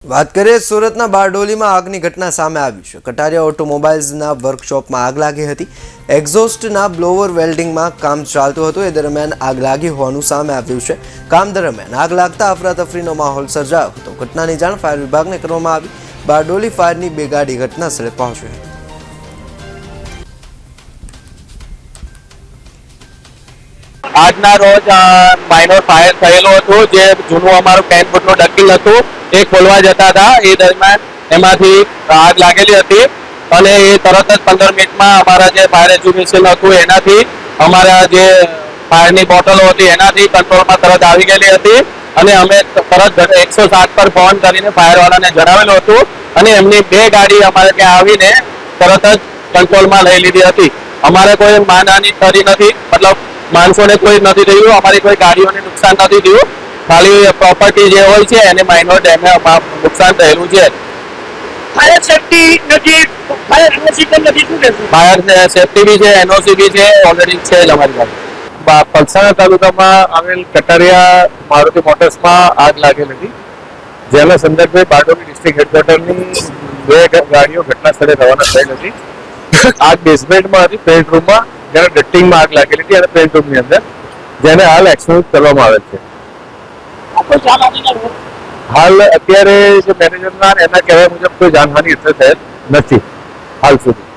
વાત કરીએ સુરતના બારડોલીમાં આગની ઘટના સામે આવી છે। કટારિયા ઓટોમોબાઇલ્સના વર્કશોપમાં આગ લાગી હતી। એક્ઝોસ્ટના બ્લોવર વેલ્ડિંગમાં કામ ચાલતું હતું। એ દરમિયાન આગ લાગી હોવાનું સામે આવ્યું છે। કામ દરમિયાન આગ લાગતા અફરાતફરીનો માહોલ સર્જાયો હતો। ઘટનાની જાણ ફાયર વિભાગને કરવામાં આવી। બારડોલી ફાયરની 2 ગાડી ઘટના સ્થળે પહોંચી હતી। આજના રોજ માઇનર ફાયર થયેલું હતું, જે જૂનું અમારું 10 ફૂટનું ડકીલ હતું એ ખોલવા જતા હતા। એ દરમિયાન એમાંથી આગ લાગેલી હતી અને એ તરત જ 15 મિનિટમાં અમારા જે ફાયર એક્ઝિક્યુશન હતું એનાથી અમારા જે ફાયરની બોટલો હતી એનાથી કંટ્રોલમાં તરત આવી ગયેલી હતી અને અમે તરત 107 પર ફોન કરીને ફાયરવાળાને જણાવેલું હતું અને એમની 2 ગાડી અમારે ત્યાં આવીને તરત જ કંટ્રોલમાં લઈ લીધી હતી। અમારે કોઈ માનહાનિ થઈ નથી, મતલબ માણસોને કોઈ નથી થયું, અમારી કોઈ ગાડીઓને નુકસાન નથી થયું, ખાલી પ્રોપર્ટી જે હોય છે એને માઇનર ડેમેજ નુકસાન થયેલું છે। ફાયર સેફટી નથી, ફાયર એનઓસી પણ નથી, શું કહેશો? ફાયર સેફટી બી છે, એનઓસી બી છે, ઓલરેડી છે જ અમારી પાસે। પલસાણા તાલુકામાં આવેલ કટારિયા મારુતિ મોટર્સમાં આગ લાગેલ હતી, જેના સંદર્ભે બારડોલી ડિસ્ટ્રિક્ટ હેડક્વાર્ટરની 2 ગાડીઓ ઘટના સ્થળે રવાના થયેલ હતી। આગ બેઝમેન્ટમાં હતી, પેન્ટ રૂમમાં, જેના ડક્ટિંગમાં આગ લાગેલી હતી અને પેન્ટ રૂમની અંદર, જેને હાલ એક્સટિંગ્વિશ કરવામાં આવેલ છે। હાલ અત્યારે જે મેનેજરના એના કહેવા મુજબ કોઈ જાનહાનિ થયેલ નથી હાલ સુધી।